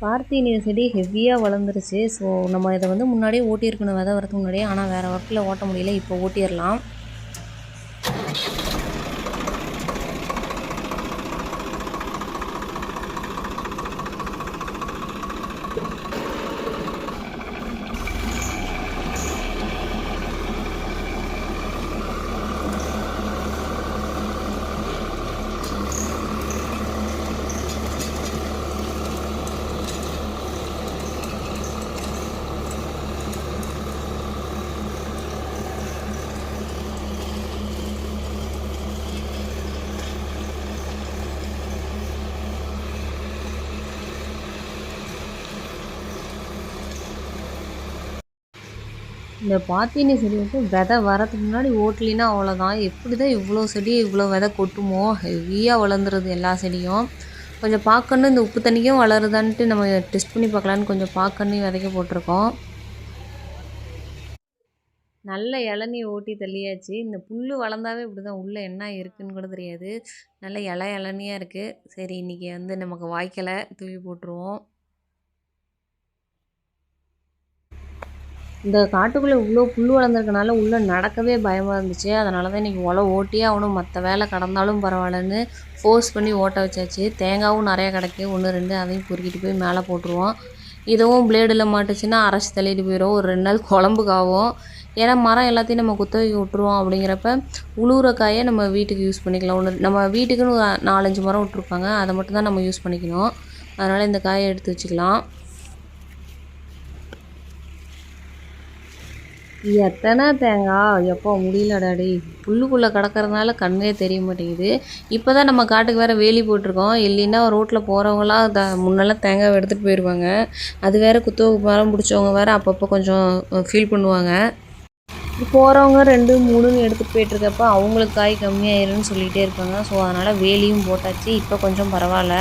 பார்த்தீனிய செடி ஹெவியாக வளர்ந்துருச்சு. ஸோ நம்ம இதை வந்து முன்னாடியே ஓட்டியிருக்கணும் விதை வரதுக்கு முன்னாடியே. ஆனால் வேறு ஒர்க்கில் ஓட்ட முடியல. இப்போ ஓட்டிடலாம். இந்த பாத்தினி செடி வந்து விதை வரதுக்கு முன்னாடி ஓட்டலினா அவ்வளோதான். எப்படி தான் இவ்வளோ செடி இவ்வளோ விதை கொட்டுமோ, ஹெவியாக வளர்ந்துருது எல்லா செடியும். கொஞ்சம் பார்க்கணும் இந்த உப்பு தண்ணிக்கும் வளருதான்ட்டு நம்ம டெஸ்ட் பண்ணி பார்க்கலான்னு கொஞ்சம் பார்க்கணும் விதைக்க போட்டிருக்கோம். நல்ல இளநீ ஓட்டி தள்ளியாச்சு. இந்த புல் வளர்ந்தாவே இப்படி தான், உள்ளே என்ன இருக்குதுன்னு கூட தெரியாது. நல்ல இளநியாக இருக்குது. சரி இன்றைக்கி வந்து நமக்கு வாய்க்கலை, தூக்கி போட்டுருவோம். இந்த காட்டுக்குள்ளே இவ்வளோ புல் வளர்ந்துருக்கனால உள்ளே நடக்கவே பயமாக இருந்துச்சு. அதனால தான் இன்றைக்கி ஓட்டியே ஆகணும், மற்ற வேலை கடந்தாலும் பரவாயில்லன்னு ஃபோர்ஸ் பண்ணி ஓட்ட வச்சாச்சு. தேங்காயும் நிறையா கிடைக்கு, 1 2 அதையும் பொறுக்கிட்டு போய் மேலே போட்டுருவோம். இதுவும் பிளேடில் மாட்டுச்சுன்னா அரைச்சி தள்ளிட்டு போயிடும். ஒரு 2 நாள் குழம்புக்கு ஆகும். ஏன்னா மரம் எல்லாத்தையும் நம்ம குத்தகைக்கு விட்டுருவோம். அப்படிங்கிறப்ப உழுவுற காயை நம்ம வீட்டுக்கு யூஸ் பண்ணிக்கலாம். நம்ம வீட்டுக்குன்னு 4 5 மரம் விட்ருப்பாங்க, அதை மட்டும் தான் நம்ம யூஸ் பண்ணிக்கணும். அதனால் இந்த காயை எடுத்து வச்சுக்கலாம். எத்தனை தேங்காய் எப்போ முடியலடாடி, புல்லுக்குள்ளே கிடக்கிறதுனால கண்ணே தெரிய மாட்டேங்குது. இப்போ தான் நம்ம காட்டுக்கு வேறு வேலி போட்டிருக்கோம். இல்லைன்னா ரோட்டில் போகிறவங்களாம் முன்னெல்லாம் தேங்காய் எடுத்துகிட்டு போயிடுவாங்க. அது வேறு குத்தகை மரம் பிடிச்சவங்க வேறு அப்பப்போ கொஞ்சம் ஃபீல் பண்ணுவாங்க. போகிறவங்க 2 3ன்னு எடுத்துகிட்டு போயிட்டுருக்கப்ப அவங்களுக்கு காய் கம்மியாயிருன்னு சொல்லிகிட்டே இருப்பாங்க. ஸோ அதனால் வேலியும் போட்டாச்சு. இப்போ கொஞ்சம் பரவாயில்ல.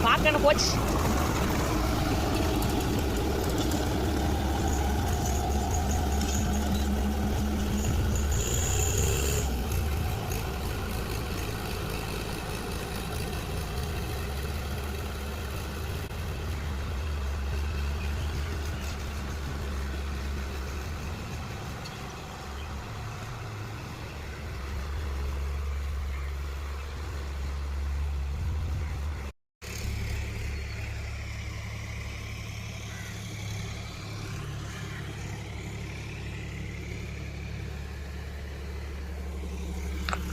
பார்க்கணும் போச்சு.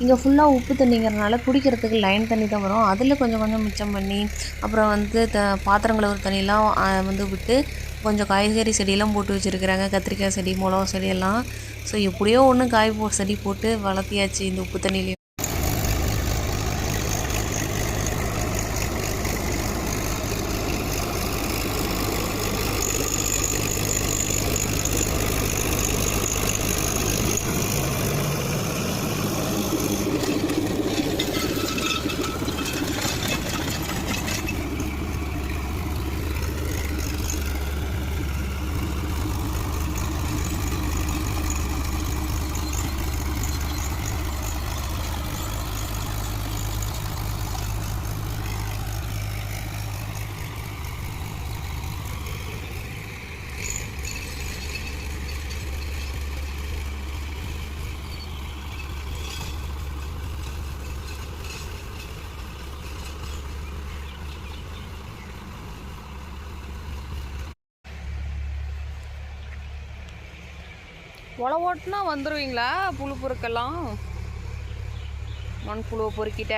இங்கே ஃபுல்லாக உப்பு தண்ணிங்கிறனால குடிக்கிறதுக்கு லைன் தண்ணி தான் வரும். அதில் கொஞ்சம் கொஞ்சம் மிச்சம் பண்ணி அப்புறம் வந்து பாத்திரம் கழுவுற தண்ணியெலாம் வந்து விட்டு கொஞ்சம் காய்கறி செடியெல்லாம் போட்டு வச்சுருக்குறாங்க. கத்திரிக்காய் செடி, மிளகா செடியெல்லாம். ஸோ எப்படியோ ஒன்று செடி போட்டு வளர்த்தியாச்சு இந்த உப்பு தண்ணியிலையும். உழவு ஓட்டுனா வந்துடுவீங்களா? புழு பொறுக்கெல்லாம் மண் புழுவை பொறுக்கிட்ட